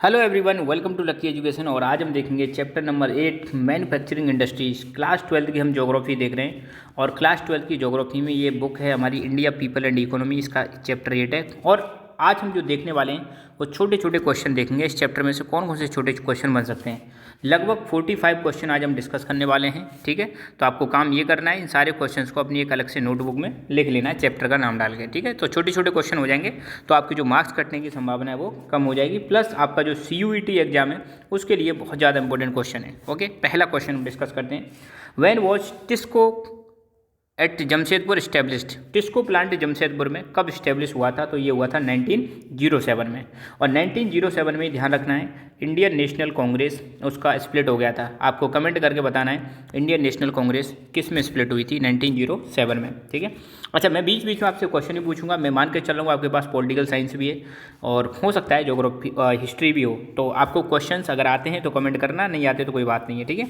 Hello everyone, welcome to lucky education. और आज हम देखेंगे chapter number 8 manufacturing industries. Class 12 की हम ज्योग्राफी देख रहे हैं और क्लास 12 की ज्योग्राफी में ये बुक है हमारी इंडिया पीपल एंड इकोनॉमी, इसका चैप्टर 8 है। और आज हम जो देखने वाले हैं वो छोटे छोटे क्वेश्चन देखेंगे। इस चैप्टर में से कौन कौन से छोटे क्वेश्चन बन सकते हैं, लगभग 45 क्वेश्चन आज हम डिस्कस करने वाले हैं। ठीक है, तो आपको काम ये करना है, इन सारे क्वेश्चंस को अपनी एक अलग से नोटबुक में लिख लेना है, चैप्टर का नाम डाल के। ठीक है, तो छोटे छोटे क्वेश्चन हो जाएंगे तो आपके जो मार्क्स कटने की संभावना है वो कम हो जाएगी। प्लस आपका जो CUET एग्जाम है उसके लिए बहुत ज़्यादा इंपॉर्टेंट क्वेश्चन है। ओके, पहला क्वेश्चन हम डिस्कस करते हैं। When was TISCO at Jamshedpur established. TISCO plant Jamshedpur में कब इस्टेब्लिश हुआ था? तो ये हुआ था 1907 में। और 1907 में ध्यान रखना है, इंडियन नेशनल कांग्रेस उसका स्प्लिट हो गया था। आपको कमेंट करके बताना है इंडियन नेशनल कांग्रेस किस में स्प्लिट हुई थी 1907 में। ठीक है, अच्छा, मैं बीच बीच में आपसे क्वेश्चन ही पूछूंगा। मैं मान के चल रहा हूँ आपके पास पॉलिटिकल साइंस भी है और हो सकता है ज्योग्राफी हिस्ट्री भी हो। तो आपको क्वेश्चंस अगर आते हैं तो कमेंट करना, नहीं आते तो कोई बात नहीं है। ठीक है,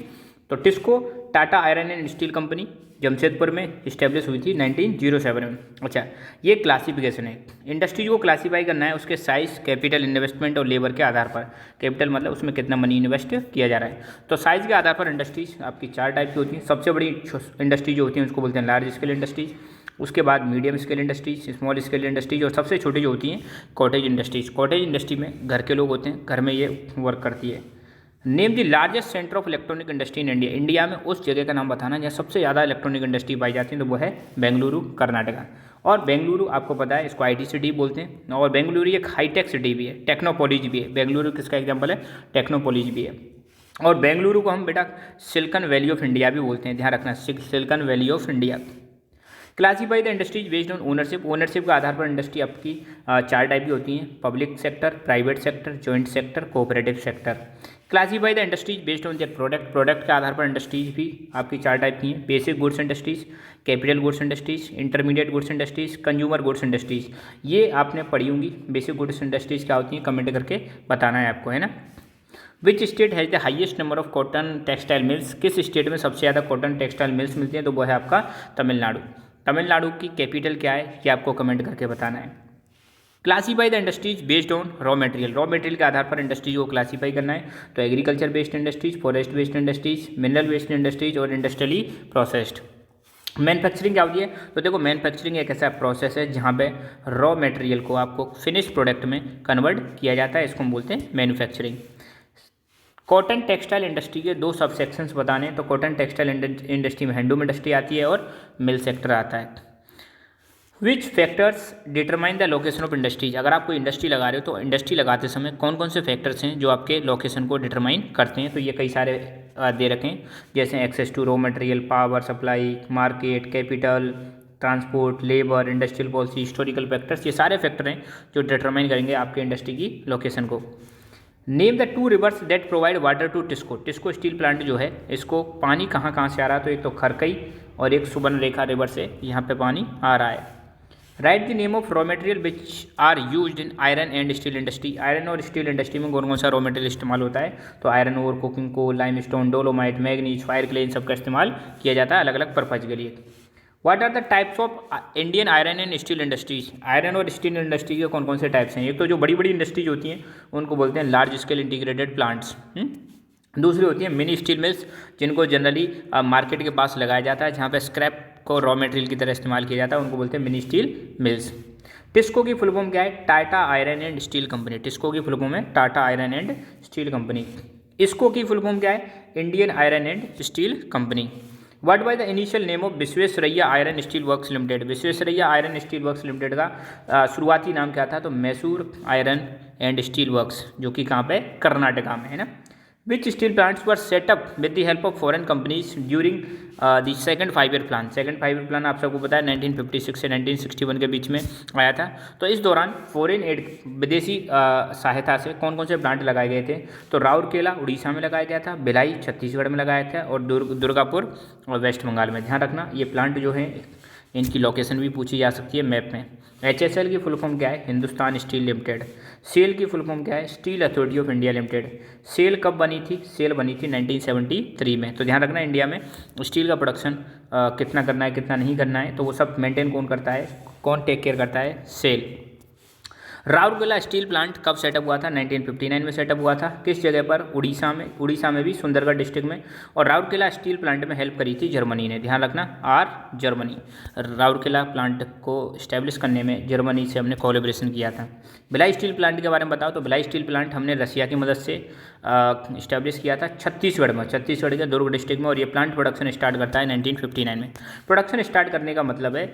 तो TISCO Tata iron and steel company Jamshedpur में इस्टेब्लिश हुई थी 1907 में। अच्छा, ये क्लासिफिकेशन है। इंडस्ट्रीज को क्लासीफाई करना है उसके साइज, कैपिटल, इन्वेस्टमेंट और लेबर के आधार पर। कैपिटल मतलब उसमें कितना मनी इन्वेस्ट किया जा रहा है। तो साइज़ के आधार पर इंडस्ट्रीज आपकी 4 टाइप की होती हैं। सबसे बड़ी इंडस्ट्री जो होती है उसको बोलते हैं लार्ज स्केल इंडस्ट्रीज, उसके बाद medium scale industries, small scale industries, और सबसे छोटी जो होती हैं कॉटेज इंडस्ट्रीज। कॉटेज इंडस्ट्री में घर के लोग होते हैं, घर में ये वर्क करती है। Name the largest centre of electronic industry in India. India में उस जगह का नाम बताना जहाँ सबसे ज़्यादा इलेक्ट्रॉनिक इंडस्ट्री पाई जाती है, तो वो है बेंगलुरु, कर्नाटका। और बेंगलुरु आपको पता है इसको IT सिटी बोलते हैं। और बेंगलुरु एक हाईटेक सिटी भी है, टेक्नोपॉलिज भी है। बेंगलुरु किसका एग्जाम्पल है? टेक्नोपॉलिज भी है। और बेंगलुरु को हम बेटा सिलिकॉन वैली ऑफ इंडिया भी बोलते हैं, ध्यान रखना, silicon valley of India. Classify the industries based on ownership. Ownership के आधार पर इंडस्ट्री आपकी 4 टाइप की होती हैं, public sector, private sector, joint sector, cooperative sector. Classify the industries based on the product. Product के आधार पर इंडस्ट्रीज भी आपकी 4 टाइप की हैं, basic goods industries, capital goods industries, intermediate goods industries, consumer goods industries. ये आपने पढ़ी होंगी। बेसिक गुड्स इंडस्ट्रीज क्या होती हैं कमेंट करके बताना है आपको, है ना। Which state has the highest number of cotton textile mills. किस स्टेट में सबसे ज़्यादा कॉटन टेक्सटाइल मिल्स मिलती हैं? तो वो है आपका तमिलनाडु। तमिलनाडु की कैपिटल क्या है ये आपको कमेंट करके बताना है। Classify the industries based on raw material. Raw material के आधार पर इंडस्ट्रीज को क्लासीफाई करना है, तो agriculture based industries, forest based industries, mineral based industries और इंडस्ट्रियली प्रोसेस्ड। मैन्युफैक्चरिंग क्या होती है? तो देखो, मैन्युफैक्चरिंग एक ऐसा प्रोसेस है जहाँ पे रॉ मटेरियल को आपको फिनिश प्रोडक्ट में कन्वर्ट किया जाता है, इसको हम बोलते हैं मैन्युफैक्चरिंग। कॉटन टेक्सटाइल इंडस्ट्री के 2 सब सेक्शंस बताने, तो कॉटन टेक्सटाइल इंडस्ट्री में हैंडलूम इंडस्ट्री आती है और मिल सेक्टर आता है। विच factors determine the location of industries. अगर आप कोई इंडस्ट्री लगा रहे हो तो इंडस्ट्री लगाते समय कौन कौन से फैक्टर्स हैं जो आपके लोकेशन को डिटरमाइन करते हैं? तो ये कई सारे दे रखे हैं, जैसे access to raw material, power supply, market, capital, transport, labour, industrial policy, historical factors. ये सारे फैक्टर हैं जो डिटरमाइन करेंगे आपके इंडस्ट्री की लोकेशन को। Name the 2 rivers that provide water to TISCO. TISCO steel plant जो है इसको पानी कहाँ कहाँ से आ रहा है? तो एक तो खरकई और एक सुबर्णरेखा रिवर से यहाँ पे पानी आ रहा है। Write the name of raw material which are used in iron and steel industry. Iron और स्टील इंडस्ट्री में कौन कौन सा रॉ मटेरियल इस्तेमाल होता है? तो iron ore, coking coal, limestone, dolomite, manganese, fire clay, इन सबका इस्तेमाल किया जाता है अलग अलग पर्पज के लिए। What are the types of Indian iron and steel industries. Iron और स्टील इंडस्ट्री के कौन कौन से टाइप्स हैं? एक तो जो बड़ी बड़ी इंडस्ट्रीज होती हैं उनको बोलते हैं लार्ज स्केल इंटीग्रेटेड प्लांट्स। दूसरी होती है मिनी स्टील मिल्स, जिनको जनरली मार्केट के पास लगाया जाता है, जहाँ पे स्क्रैप को रॉ मटेरियल की तरह इस्तेमाल किया जाता है, उनको बोलते हैं मिनी स्टील मिल्स। टिस्को की फुल फॉर्म क्या है? Tata iron and steel company. TISCO की फुल फॉर्म है Tata iron and steel company. इसको की फुल फॉर्म क्या है? Indian iron and steel company. What by the initial name of Visvesvaraya iron steel works limited. Visvesvaraya iron steel works limited का शुरुआती नाम क्या था? तो Mysore iron and steel works, जो कि कहाँ पे? कर्नाटका में, है ना। विच steel plants were set up with the help of foreign companies during the second 5 year plan. Second 5 year plan आप सबको पता है 1956 से 1961 के बीच में आया था। तो इस दौरान फॉरेन एड, विदेशी सहायता से कौन कौन से प्लांट लगाए गए थे? तो राउरकेला उड़ीसा में लगाया गया था, भिलाई छत्तीसगढ़ में लगाया था, और दुर्गापुर और वेस्ट बंगाल में। ध्यान रखना, ये प्लांट जो है इनकी लोकेशन भी पूछी जा सकती है मैप में। HSL की फुल फॉर्म क्या है? Hindustan steel limited. सेल की फुल फॉर्म क्या है? Steel authority of India limited. SAIL कब बनी थी? सेल बनी थी 1973 में। तो ध्यान रखना, इंडिया में स्टील का प्रोडक्शन कितना करना है कितना नहीं करना है, तो वो सब मेंटेन कौन करता है, कौन टेक केयर करता है? सेल। राउरकेला स्टील प्लांट कब सेटअप हुआ था? 1959 में सेटअप हुआ था। किस जगह पर? उड़ीसा में भी सुंदरगढ़ डिस्ट्रिक्ट में। और राउरकेला स्टील प्लांट में हेल्प करी थी जर्मनी ने, ध्यान रखना, जर्मनी। राउरकेला प्लांट को इस्टेब्लिश करने में जर्मनी से हमने कोलैबोरेशन किया था। भिलाई स्टील प्लांट के बारे में बताओ तो भिलाई स्टील प्लांट हमने रसिया की मदद से इस्टेब्लिश किया था छत्तीसगढ़ के दुर्ग डिस्ट्रिक्ट में। और ये प्लांट प्रोडक्शन स्टार्ट करता है 1959 में। प्रोडक्शन स्टार्ट करने का मतलब है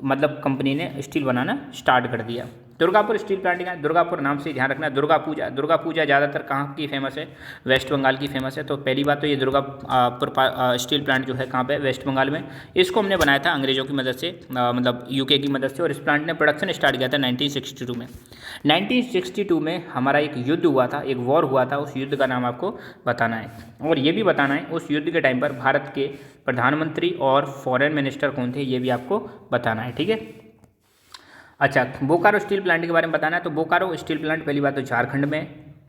मतलब कंपनी ने स्टील बनाना स्टार्ट कर दिया। दुर्गापुर स्टील प्लांट का, दुर्गापुर नाम से ध्यान रखना। दुर्गा पूजा ज़्यादातर कहाँ की फेमस है? वेस्ट बंगाल की फेमस है। तो पहली बात तो ये दुर्गापुर स्टील प्लांट जो है कहाँ पे? वेस्ट बंगाल में। इसको हमने बनाया था अंग्रेजों की मदद से, मतलब यूके की मदद से। और इस प्लांट ने प्रोडक्शन स्टार्ट किया था 1962 में। 1962 में हमारा एक युद्ध हुआ था, एक वॉर हुआ था। उस युद्ध का नाम आपको बताना है, और ये भी बताना है उस युद्ध के टाइम पर भारत के प्रधानमंत्री और फॉरेन मिनिस्टर कौन थे, ये भी आपको बताना है, ठीक है। अच्छा, बोकारो स्टील प्लांट के बारे में बताना है। तो बोकारो स्टील प्लांट पहली बात तो झारखंड में,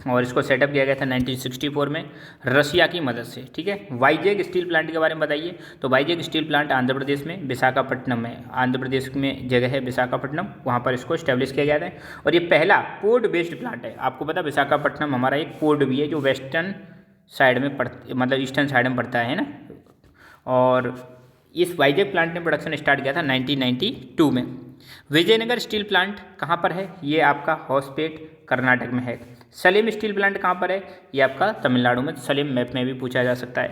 और इसको सेटअप किया गया था 1964 में रसिया की मदद से, ठीक है। वाइजैग स्टील प्लांट के बारे में बताइए। तो वाइजैग स्टील प्लांट आंध्र प्रदेश में विशाखापट्टनम में, आंध्र प्रदेश में जगह है विशाखापट्टनम, वहाँ पर इसको इस्टेब्लिश किया गया था। और ये पहला पोर्ट बेस्ड प्लांट है। आपको पता विशाखापट्टनम हमारा एक पोर्ट भी है जो वेस्टर्न साइड में मतलब ईस्टर्न साइड में पड़ता है ना। और इस वाइजैग प्लांट ने प्रोडक्शन स्टार्ट किया था 1992 में। विजयनगर स्टील प्लांट कहाँ पर है? ये आपका होसपेट कर्नाटक में है। सलेम स्टील प्लांट कहाँ पर है? ये आपका तमिलनाडु में। सलेम मैप में भी पूछा जा सकता है।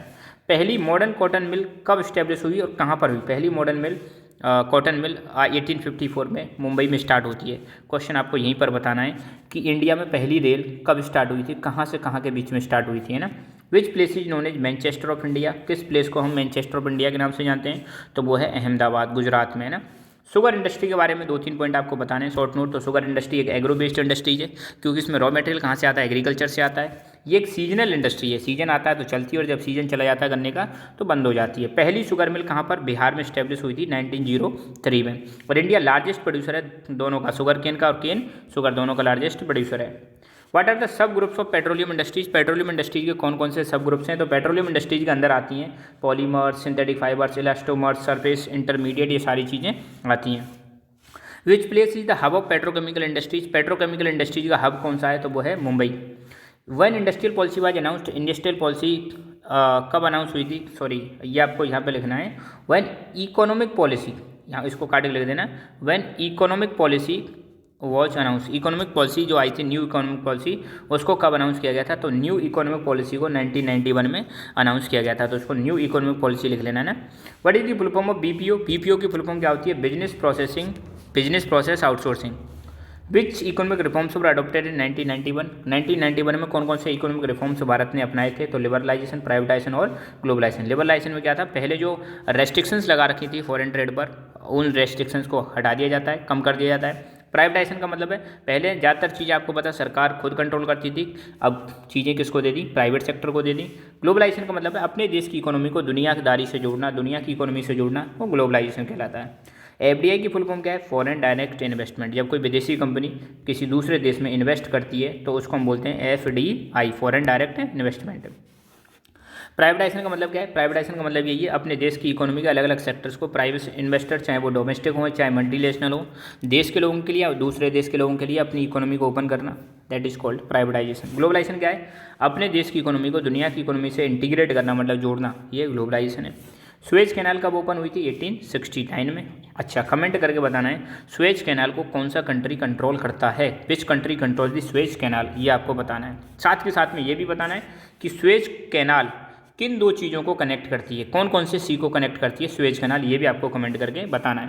पहली मॉडर्न कॉटन मिल कब इस्टेब्लिश हुई और कहाँ पर हुई? पहली मॉडर्न मिल कॉटन मिल 1854 में मुंबई में स्टार्ट होती है। क्वेश्चन आपको यहीं पर बताना है कि इंडिया में पहली रेल कब स्टार्ट हुई थी, कहाँ से कहाँ के बीच में स्टार्ट हुई थी, है ना। Which place is known as Manchester of India? किस प्लेस को हम मैनचेस्टर ऑफ इंडिया के नाम से जानते हैं? तो वो है अहमदाबाद, गुजरात में, है ना। शुगर इंडस्ट्री के बारे में 2-3 पॉइंट आपको बताने हैं, शॉर्ट नोट। तो शुगर इंडस्ट्री एक एग्रो बेस्ड इंडस्ट्रीज है, क्योंकि इसमें रॉ मटेरियल कहाँ से आता है? एग्रीकल्चर से आता है। ये एक सीजनल इंडस्ट्री है, सीजन आता है तो चलती है, और जब सीजन चला जाता है गन्ने का तो बंद हो जाती है। पहली शुगर मिल कहाँ पर? बिहार में स्टैब्लिश हुई थी 1903 में। और इंडिया लार्जेस्ट प्रोड्यूसर है दोनों का, शुगर केन का और केन शुगर दोनों का लार्जेस्ट प्रोड्यूसर है। What are the sub groups of petroleum industries? Petroleum industries के कौन कौन से सब ग्रुप्स हैं? तो पेट्रोलियम इंडस्ट्रीज के अंदर आती हैं polymers, synthetic fibres, elastomers, surface intermediate, ये सारी चीज़ें आती हैं। विच place is the hub of petrochemical industries? Petrochemical industries का हब कौन सा है? तो वो है Mumbai. One industrial policy was announced? Industrial policy कब अनाउंस हुई थी? सॉरी, ये आपको यहाँ पे लिखना है वन इकोनॉमिक पॉलिसी, यहाँ इसको काट के लिख देना। One economic policy watch announce, economic policy जो आई थी, न्यू इकोनॉमिक पॉलिसी, उसको कब अनाउंस किया गया था? तो न्यू इकोनॉमिक पॉलिसी को 1991 में अनाउंस किया गया था। तो उसको न्यू इकोनॉमिक पॉलिसी लिख लेना ना। What is the full form of BPO? BPO की फुल फॉर्म क्या होती है? Business process outsourcing. Which economic reforms were adopted in 1991? 1991 में कौन कौन से इकोनॉमिक रिफॉर्म्स भारत ने अपनाए थे? तो लिबरलाइजेशन, प्राइवेटाइजेशन और ग्लोबलाइजेशन। लिबरलाइजेशन में क्या था? पहले जो रेस्ट्रिक्शंस लगा रखी थी फॉरेन ट्रेड पर, उन रेस्ट्रिक्शंस को हटा दिया जाता है, कम कर दिया जाता है। प्राइवेटाइजेशन का मतलब है पहले ज़्यादातर चीज़ें आपको पता सरकार खुद कंट्रोल करती थी, अब चीज़ें किसको दे दी? प्राइवेट सेक्टर को दे दी। ग्लोबलाइजेशन का मतलब है अपने देश की इकोनॉमी को दुनियादारी से जोड़ना, दुनिया की इकोनॉमी से जोड़ना, वो ग्लोबलाइजेशन कहलाता है। एफडीआई की फुल फॉर्म क्या है? Foreign direct investment. जब कोई विदेशी कंपनी किसी दूसरे देश में इन्वेस्ट करती है तो उसको हम बोलते हैं FDI, foreign direct investment. Privatisation का मतलब क्या है? प्राइवेटाइजेशन का मतलब यही है अपने देश की इकोनॉमी के अलग अलग सेक्टर्स को प्राइवेट इन्वेस्टर, चाहे वो डोमेस्टिक हो चाहे मल्टीनेशनल हो, देश के लोगों के लिए और दूसरे देश के लोगों के लिए अपनी इकोनॉमी को ओपन करना, that is called privatisation. Globalisation क्या है? अपने देश की इकोनॉमी को दुनिया की इकोनॉमी से इंटीग्रेट करना, मतलब जोड़ना, ये ग्लोबलाइजेशन है। सुएज कैनाल कब ओपन हुई थी? 1869 में। अच्छा, कमेंट करके बताना है सुएज कैनाल को कौन सा कंट्री कंट्रोल करता है? Which country control the Suez canal, ये आपको बताना है। साथ के साथ में ये भी बताना है कि सुएज कैनाल किन दो चीज़ों को कनेक्ट करती है, कौन कौन से सी को कनेक्ट करती है सुएज कैनाल, ये भी आपको कमेंट करके बताना है।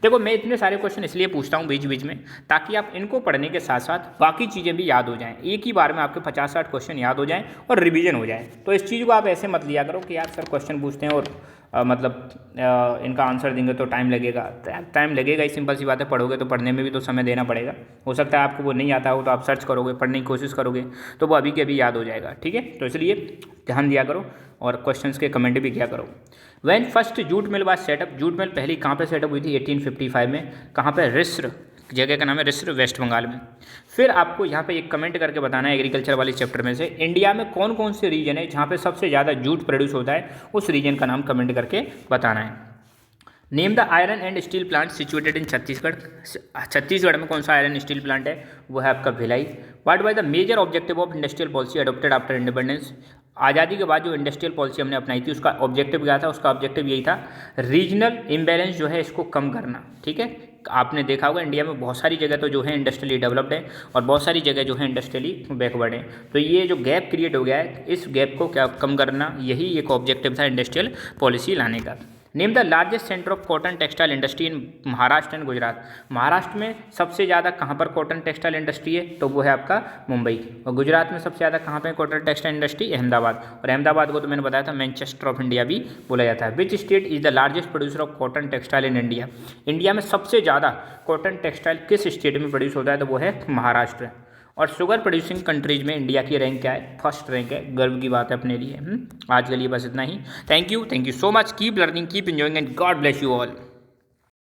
देखो, मैं इतने सारे क्वेश्चन इसलिए पूछता हूँ बीच बीच में, ताकि आप इनको पढ़ने के साथ साथ बाकी चीज़ें भी याद हो जाएं, एक ही बार में आपके 50-60 क्वेश्चन याद हो जाएं और रिवीजन हो जाए। तो इस चीज़ को आप ऐसे मत लिया करो कि यार सर क्वेश्चन पूछते हैं और इनका आंसर देंगे तो टाइम लगेगा ही, सिंपल सी बात है। पढ़ोगे तो पढ़ने में भी तो समय देना पड़ेगा। हो सकता है आपको वो नहीं आता हो तो आप सर्च करोगे, पढ़ने की कोशिश करोगे तो वो अभी के अभी याद हो जाएगा, ठीक है। तो इसलिए ध्यान दिया करो और क्वेश्चंस के कमेंट भी किया करो। When first jute mill was setup? Jute mill पहली कहाँ पे सेटअप हुई थी? 1855 में। कहाँ पे? रिस्र, जगह का नाम है रिस्र, वेस्ट बंगाल में। फिर आपको यहाँ पे एक कमेंट करके बताना है एग्रीकल्चर वाले चैप्टर में से इंडिया में कौन कौन से रीजन है जहाँ पे सबसे ज़्यादा जूट प्रोड्यूस होता है, उस रीजन का नाम कमेंट करके बताना है। Name the iron and steel plant situated in Chhattisgarh. Chhattisgarh में कौन सा आयरन स्टील प्लांट है? वो है आपका Bhilai. What was the major objective of industrial policy adopted after independence. आज़ादी के बाद जो इंडस्ट्रियल पॉलिसी हमने अपनाई थी उसका ऑब्जेक्टिव क्या था? उसका ऑब्जेक्टिव यही था, रीजनल इम्बैलेंस जो है इसको कम करना। ठीक है, आपने देखा होगा इंडिया में बहुत सारी जगह तो जो है इंडस्ट्रियली डेवलप्ड है और बहुत सारी जगह जो है इंडस्ट्रियली बैकवर्ड है। तो ये जो गैप क्रिएट हो गया है, इस गैप को क्या कम करना, यही एक ऑब्जेक्टिव था इंडस्ट्रियल पॉलिसी लाने का। Name the largest centre of cotton textile industry in Maharashtra and Gujarat. Maharashtra में सबसे ज़्यादा कहाँ पर कॉटन टेक्सटाइल इंडस्ट्री है? तो वो है आपका मुंबई। और गुजरात में सबसे ज़्यादा कहाँ पे कॉटन टेक्सटाइल इंडस्ट्री? अहमदाबाद। और अहमदाबाद को तो मैंने बताया था मैनचेस्टर ऑफ इंडिया भी बोला जाता है। Which state is the largest producer of cotton textile in India. India में सबसे ज़्यादा कॉटन टेक्सटाइल किस स्टेट में प्रोड्यूस होता है? तो वो है महाराष्ट्र। और शुगर प्रोड्यूसिंग कंट्रीज में इंडिया की रैंक क्या है? फर्स्ट रैंक है। गर्व की बात है अपने लिए। आज के लिए बस इतना ही। Thank you so much. Keep learning, keep enjoying and God bless you all.